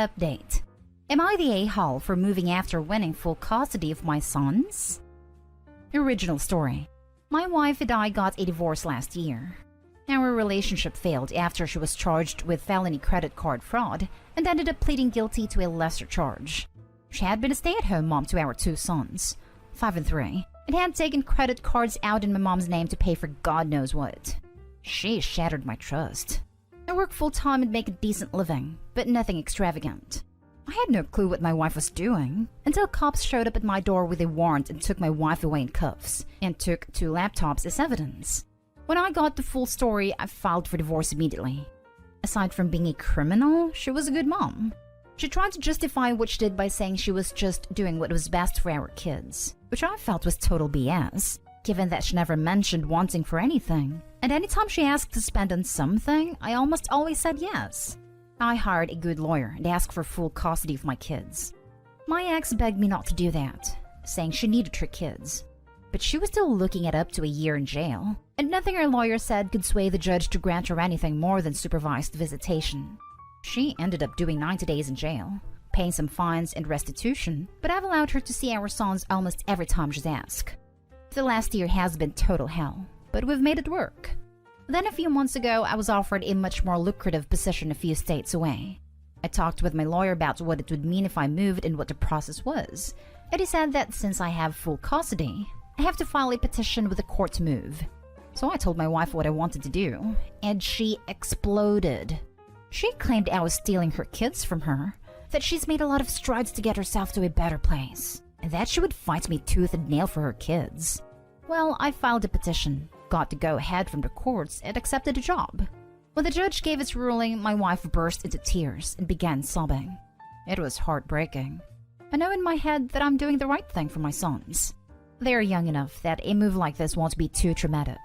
Update. Am I the a-hole for moving after winning full custody of my sons? Original story. My wife and I got a divorce last year. Our relationship failed after she was charged with felony credit card fraud and ended up pleading guilty to a lesser charge. She had been a stay-at-home mom to our 2 sons, 5 and 3, and had taken credit cards out in my mom's name to pay for God knows what. She shattered my trust. I work full-time and make a decent living, but nothing extravagant. I had no clue what my wife was doing until cops showed up at my door with a warrant and took my wife away in cuffs and took 2 laptops as evidence. When I got the full story, I filed for divorce immediately. Aside from being a criminal, she was a good mom. She tried to justify what she did by saying she was just doing what was best for our kids, which I felt was total BS, given that she never mentioned wanting for anything. And anytime she asked to spend on something, I almost always said yes. I hired a good lawyer and asked for full custody of my kids. My ex begged me not to do that, saying she needed her kids. But she was still looking at up to a year in jail, and nothing her lawyer said could sway the judge to grant her anything more than supervised visitation. She ended up doing 90 days in jail, paying some fines and restitution, but I've allowed her to see our sons almost every time she's asked. The last year has been total hell, but we've made it work. Then a few months ago, I was offered a much more lucrative position a few states away. I talked with my lawyer about what it would mean if I moved and what the process was, and he said that since I have full custody, I have to file a petition with the court to move. So I told my wife what I wanted to do, and she exploded. She claimed I was stealing her kids from her, that she's made a lot of strides to get herself to a better place, and that she would fight me tooth and nail for her kids. Well, I filed a petition, got the go-ahead from the courts, and accepted a job. When the judge gave its ruling, my wife burst into tears and began sobbing. It was heartbreaking. I know in my head that I'm doing the right thing for my sons. They are young enough that a move like this won't be too traumatic.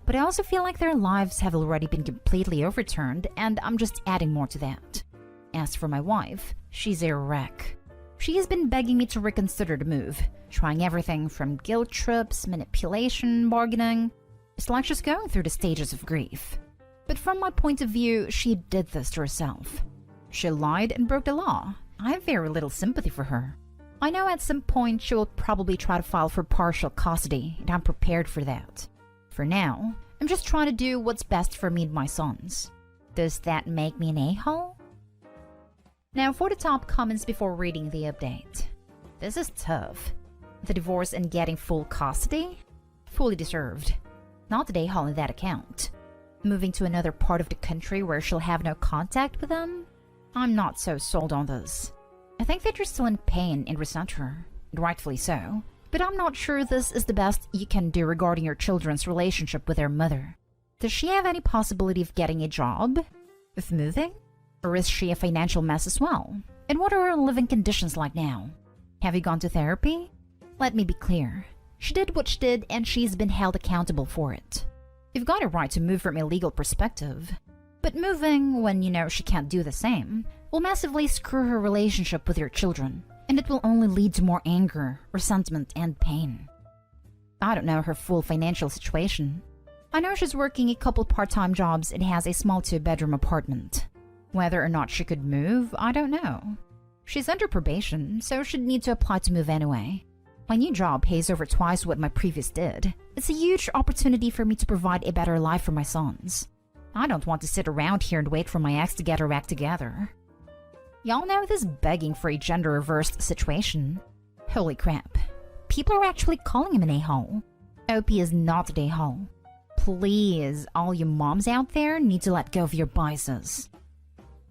But I also feel like their lives have already been completely overturned, and I'm just adding more to that. As for my wife, she's a wreck. She has been begging me to reconsider the move, trying everything from guilt trips, manipulation, bargaining. It's like she's going through the stages of grief. But from my point of view, she did this to herself. She lied and broke the law. I have very little sympathy for her. I know at some point she will probably try to file for partial custody, and I'm prepared for that. For now, I'm just trying to do what's best for me and my sons. Does that make me an a-hole? Now for the top comments before reading the update. This is tough. The divorce and getting full custody? Fully deserved. Not an a-hole in that account. Moving to another part of the country where she'll have no contact with them? I'm not so sold on this. I think that you're still in pain and resent her, and rightfully so. But I'm not sure this is the best you can do regarding your children's relationship with their mother. Does she have any possibility of getting a job? Of moving? Or is she a financial mess as well? And what are her living conditions like now? Have you gone to therapy? Let me be clear. She did what she did and she's been held accountable for it. You've got a right to move from a legal perspective. But moving, when you know she can't do the same, will massively screw her relationship with your children. And it will only lead to more anger, resentment, and pain. I don't know her full financial situation. I know she's working a couple part-time jobs and has a small 2-bedroom apartment. Whether or not she could move, I don't know. She's under probation, so she'd need to apply to move anyway. My new job pays over twice what my previous did. It's a huge opportunity for me to provide a better life for my sons. I don't want to sit around here and wait for my ex to get her act together. Y'all know this begging for a gender-reversed situation. Holy crap. People are actually calling him an a-hole. OP is not an a-hole. Please, all you moms out there need to let go of your biases.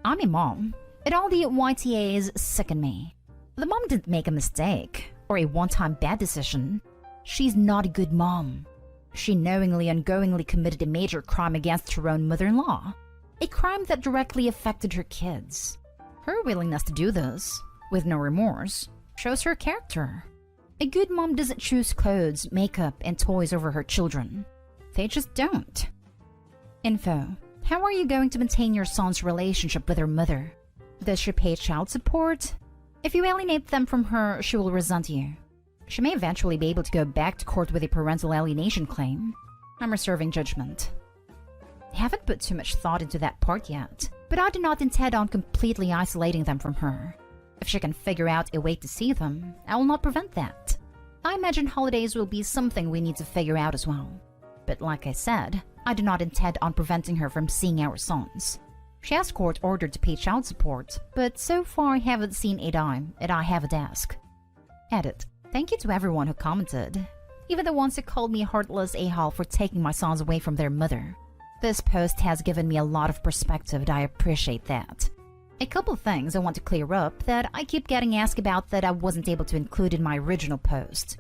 I'm a mom, and all the YTAs sicken me. The mom didn't make a mistake, or a one-time bad decision. She's not a good mom. She knowingly and ongoingly committed a major crime against her own mother-in-law. A crime that directly affected her kids. Her willingness to do this, with no remorse, shows her character. A good mom doesn't choose clothes, makeup, and toys over her children. They just don't. Info. How are you going to maintain your son's relationship with her mother? Does she pay child support? If you alienate them from her, she will resent you. She may eventually be able to go back to court with a parental alienation claim. I'm reserving judgment. I haven't put too much thought into that part yet, But I do not intend on completely isolating them from her. If she can figure out a way to see them, I will not prevent that. I imagine holidays will be something we need to figure out as well. But like I said, I do not intend on preventing her from seeing our sons. She has court ordered to pay child support, but so far I haven't seen a dime, and I have a desk. Edit. Thank you to everyone who commented, even the ones who called me a heartless a-hole for taking my sons away from their mother. This post has given me a lot of perspective and I appreciate that. A couple things I want to clear up that I keep getting asked about that I wasn't able to include in my original post.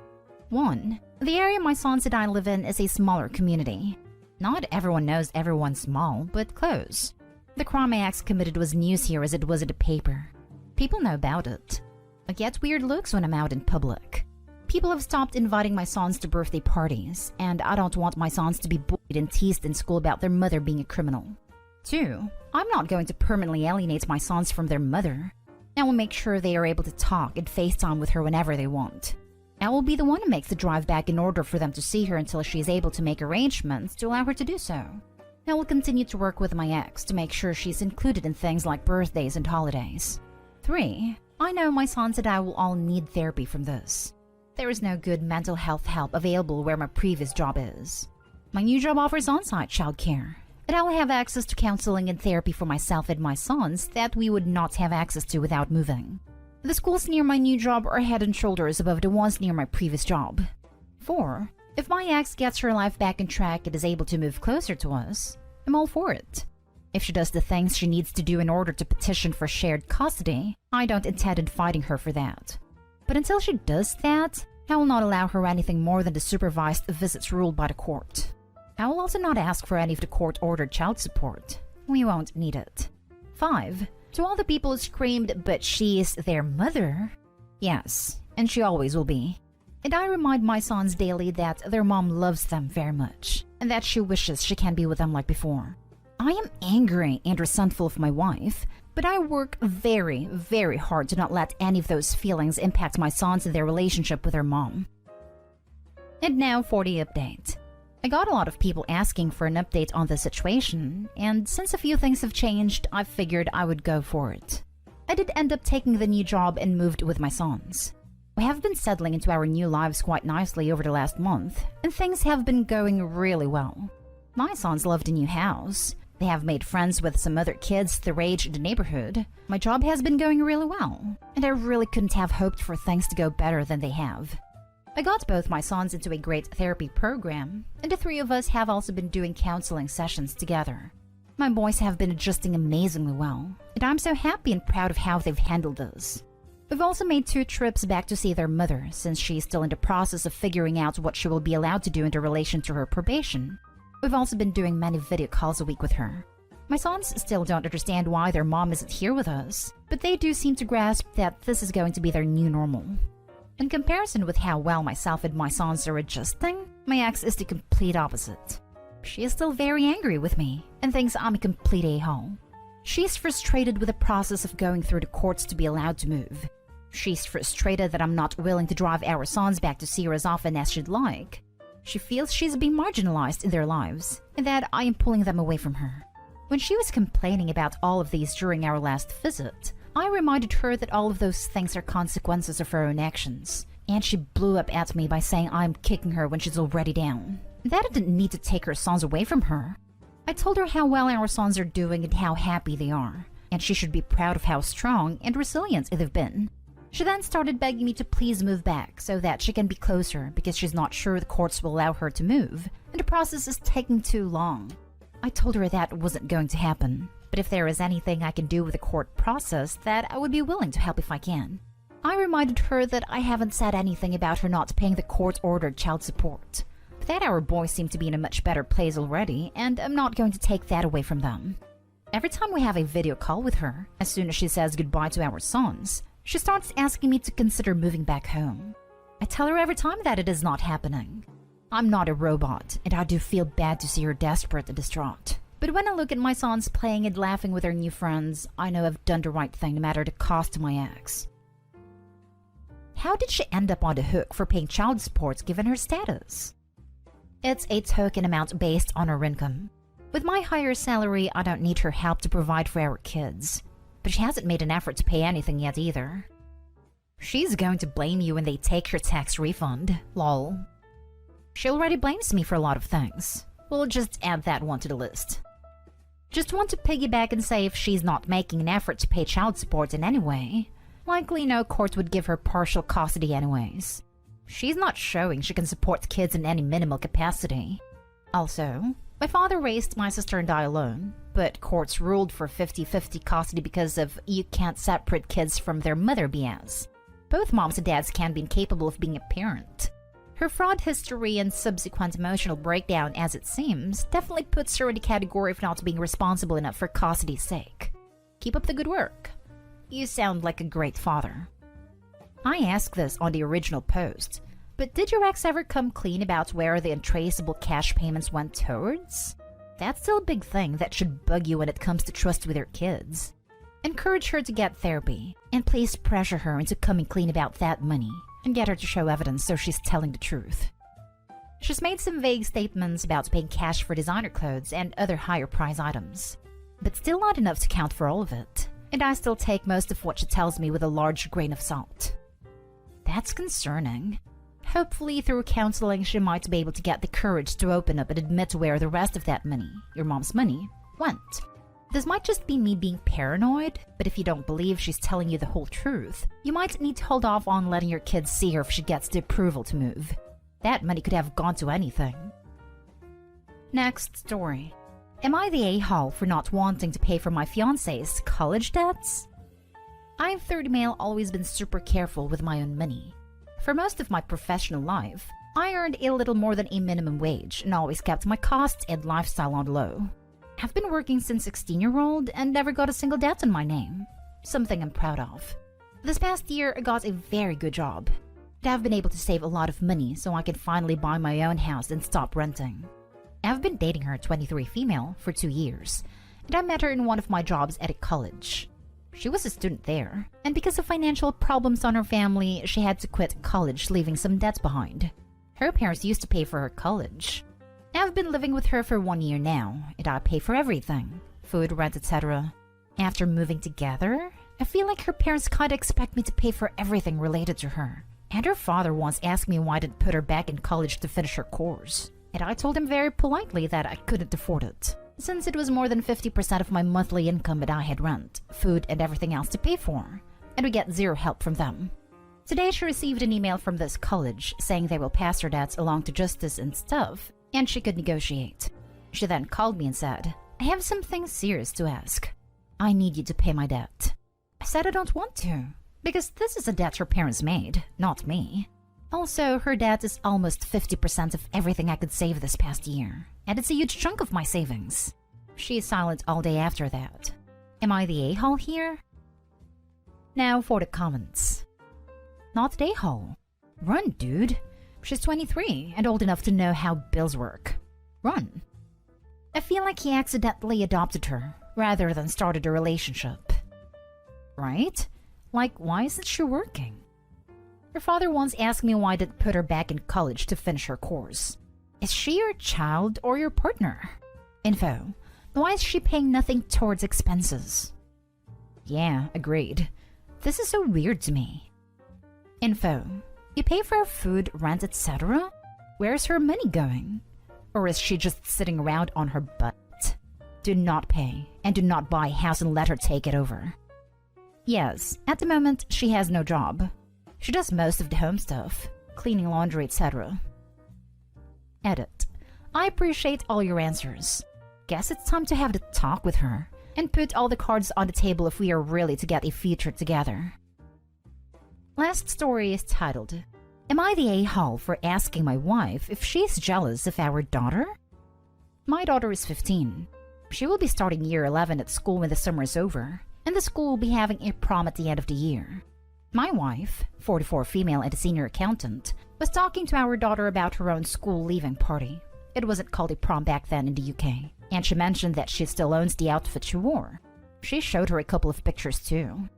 1. The area my sons and I live in is a smaller community. Not everyone knows everyone's small, but close. The crime my ex committed was news here as it was in the paper. People know about it. I get weird looks when I'm out in public. People have stopped inviting my sons to birthday parties, and I don't want my sons to be bullied and teased in school about their mother being a criminal. 2. I'm not going to permanently alienate my sons from their mother. I will make sure they are able to talk and FaceTime with her whenever they want. I will be the one who makes the drive back in order for them to see her until she is able to make arrangements to allow her to do so. I will continue to work with my ex to make sure she's included in things like birthdays and holidays. 3. I know my sons and I will all need therapy from this. There is no good mental health help available where my previous job is. My new job offers on-site childcare, and I will have access to counseling and therapy for myself and my sons that we would not have access to without moving. The schools near my new job are head and shoulders above the ones near my previous job. 4. If my ex gets her life back on track and is able to move closer to us, I'm all for it. If she does the things she needs to do in order to petition for shared custody, I don't intend on fighting her for that. But until she does that, I will not allow her anything more than the supervised visits ruled by the court. I will also not ask for any of the court-ordered child support. We won't need it. 5. To all the people who screamed, but she is their mother. Yes, and she always will be. And I remind my sons daily that their mom loves them very much, and that she wishes she can be with them like before. I am angry and resentful of my wife, but I work very, very hard to not let any of those feelings impact my sons and their relationship with their mom. And now for the update. I got a lot of people asking for an update on the situation, and since a few things have changed, I figured I would go for it. I did end up taking the new job and moved with my sons. We have been settling into our new lives quite nicely over the last month, and things have been going really well. My sons love the new house. They have made friends with some other kids their age in the neighborhood. My job has been going really well, and I really couldn't have hoped for things to go better than they have. I got both my sons into a great therapy program, and the three of us have also been doing counseling sessions together. My boys have been adjusting amazingly well, and I'm so happy and proud of how they've handled this. We've also made 2 trips back to see their mother, since she's still in the process of figuring out what she will be allowed to do in relation to her probation. We've also been doing many video calls a week with her. My sons still don't understand why their mom isn't here with us, but they do seem to grasp that this is going to be their new normal. In comparison with how well myself and my sons are adjusting, my ex is the complete opposite. She is still very angry with me and thinks I'm a complete a-hole. She's frustrated with the process of going through the courts to be allowed to move. She's frustrated that I'm not willing to drive our sons back to see her as often as she'd like. She feels she's being marginalized in their lives, and that I am pulling them away from her. When she was complaining about all of these during our last visit, I reminded her that all of those things are consequences of her own actions, and she blew up at me by saying I'm kicking her when she's already down. That I didn't need to take her sons away from her. I told her how well our sons are doing and how happy they are, and she should be proud of how strong and resilient they've been. She then started begging me to please move back so that she can be closer because she's not sure the courts will allow her to move, and the process is taking too long. I told her that wasn't going to happen, but if there is anything I can do with the court process, that I would be willing to help if I can. I reminded her that I haven't said anything about her not paying the court-ordered child support, but that our boys seem to be in a much better place already, and I'm not going to take that away from them. Every time we have a video call with her, as soon as she says goodbye to our sons, she starts asking me to consider moving back home. I tell her every time that it is not happening. I'm not a robot, and I do feel bad to see her desperate and distraught. But when I look at my sons playing and laughing with their new friends, I know I've done the right thing no matter the cost to my ex. How did she end up on the hook for paying child support given her status? It's a token amount based on her income. With my higher salary, I don't need her help to provide for our kids. But she hasn't made an effort to pay anything yet either. She's going to blame you when they take her tax refund, lol. She already blames me for a lot of things. We'll just add that one to the list. Just want to piggyback and say if she's not making an effort to pay child support in any way, likely no court would give her partial custody anyways. She's not showing she can support kids in any minimal capacity. Also, my father raised my sister and I alone, but courts ruled for 50-50 custody because of you can't separate kids from their mother BS. Both moms and dads can be incapable of being a parent. Her fraud history and subsequent emotional breakdown, as it seems, definitely puts her in the category of not being responsible enough for custody's sake. Keep up the good work. You sound like a great father. I asked this on the original post, but did your ex ever come clean about where the untraceable cash payments went towards? That's still a big thing that should bug you when it comes to trust with your kids. Encourage her to get therapy, and please pressure her into coming clean about that money, and get her to show evidence so she's telling the truth. She's made some vague statements about paying cash for designer clothes and other higher price items, but still not enough to count for all of it, and I still take most of what she tells me with a large grain of salt. That's concerning. Hopefully through counseling she might be able to get the courage to open up and admit where the rest of that money, your mom's money, went. This might just be me being paranoid, but if you don't believe she's telling you the whole truth, you might need to hold off on letting your kids see her if she gets the approval to move. That money could have gone to anything. Next story. Am I the a-hole for not wanting to pay for my fiancé's college debts? I've, third male, always been super careful with my own money. For most of my professional life, I earned a little more than a minimum wage and always kept my costs and lifestyle on low. I've been working since 16-year-old and never got a single debt in my name. Something I'm proud of. This past year, I got a very good job. I've been able to save a lot of money so I can finally buy my own house and stop renting. I've been dating her, 23 female, for 2 years, and I met her in one of my jobs at a college. She was a student there, and because of financial problems on her family, she had to quit college, leaving some debts behind. Her parents used to pay for her college. I've been living with her for 1 year now, and I pay for everything. Food, rent, etc. After moving together, I feel like her parents kinda expect me to pay for everything related to her. And her father once asked me why I didn't put her back in college to finish her course. And I told him very politely that I couldn't afford it, since it was more than 50% of my monthly income and I had rent, food, and everything else to pay for, and we get zero help from them. Today she received an email from this college saying they will pass her debts along to justice and stuff, and she could negotiate. She then called me and said, I have something serious to ask. I need you to pay my debt. I said I don't want to, because this is a debt her parents made, not me. Also, her debt is almost 50% of everything I could save this past year, and it's a huge chunk of my savings. She is silent all day after that. Am I the a-hole here? Now for the comments. Not the a-hole. Run, dude. She's 23 and old enough to know how bills work. Run. I feel like he accidentally adopted her, rather than started a relationship. Right? Like, why isn't she working? Her father once asked me why I didn't put her back in college to finish her course. Is she your child or your partner? Info. Why is she paying nothing towards expenses? Yeah, agreed. This is so weird to me. Info. You pay for her food, rent, etc.? Where's her money going? Or is she just sitting around on her butt? Do not pay, and do not buy a house and let her take it over. Yes, at the moment, she has no job. She does most of the home stuff, cleaning, laundry, etc. Edit. I appreciate all your answers. Guess it's time to have the talk with her, and put all the cards on the table if we are really to get a future together. Last story is titled, Am I the a-hole for asking my wife if she's jealous of our daughter? My daughter is 15. She will be starting year 11 at school when the summer is over, and the school will be having a prom at the end of the year. My wife, 44 female and a senior accountant, was talking to our daughter about her own school leaving party. It wasn't called a prom back then in the UK, and she mentioned that she still owns the outfit she wore. She showed her a couple of pictures too.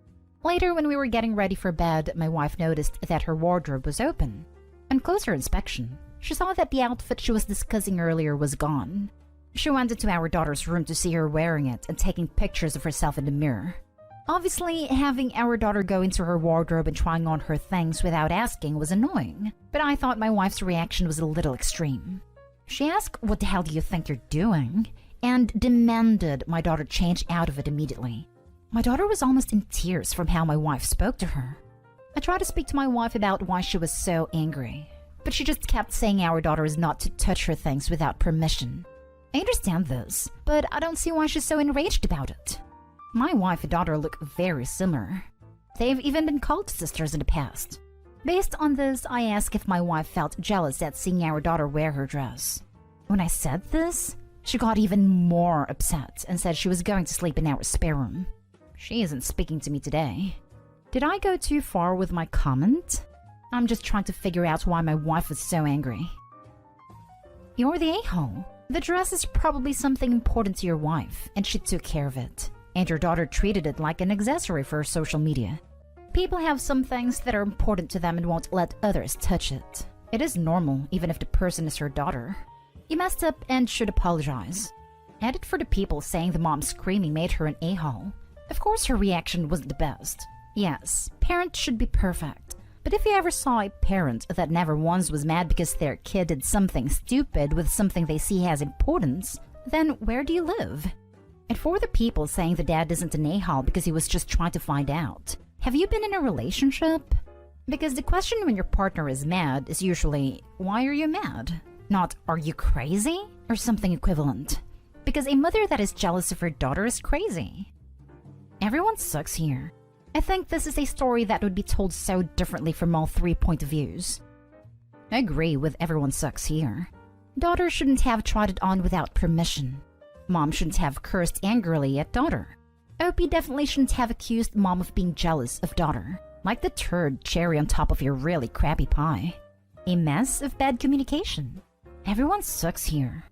Later, when we were getting ready for bed, my wife noticed that her wardrobe was open. On closer inspection, she saw that the outfit she was discussing earlier was gone. She went into our daughter's room to see her wearing it and taking pictures of herself in the mirror. Obviously, having our daughter go into her wardrobe and trying on her things without asking was annoying, but I thought my wife's reaction was a little extreme. She asked, "What the hell do you think you're doing?" and demanded my daughter change out of it immediately. My daughter was almost in tears from how my wife spoke to her. I tried to speak to my wife about why she was so angry, but she just kept saying our daughter is not to touch her things without permission. I understand this, but I don't see why she's so enraged about it. My wife and daughter look very similar. They've even been called sisters in the past. Based on this, I asked if my wife felt jealous at seeing our daughter wear her dress. When I said this, she got even more upset and said she was going to sleep in our spare room. She isn't speaking to me today. Did I go too far with my comment? I'm just trying to figure out why my wife was so angry. You're the a-hole. The dress is probably something important to your wife, and she took care of it. And your daughter treated it like an accessory for her social media. People have some things that are important to them and won't let others touch it. It is normal, even if the person is her daughter. You messed up and should apologize. Edit for the people saying the mom screaming made her an a-hole. Of course her reaction wasn't the best. Yes, parents should be perfect. But if you ever saw a parent that never once was mad because their kid did something stupid with something they see has importance, then where do you live? And for the people saying the dad isn't an a-hole because he was just trying to find out, have you been in a relationship? Because the question when your partner is mad is usually, why are you mad? Not, are you crazy? Or something equivalent. Because a mother that is jealous of her daughter is crazy. Everyone sucks here. I think this is a story that would be told so differently from all 3 point of views. I agree with everyone sucks here. Daughter shouldn't have tried it on without permission. Mom shouldn't have cursed angrily at daughter. OP definitely shouldn't have accused mom of being jealous of daughter, like the turd cherry on top of your really crappy pie. A mess of bad communication. Everyone sucks here.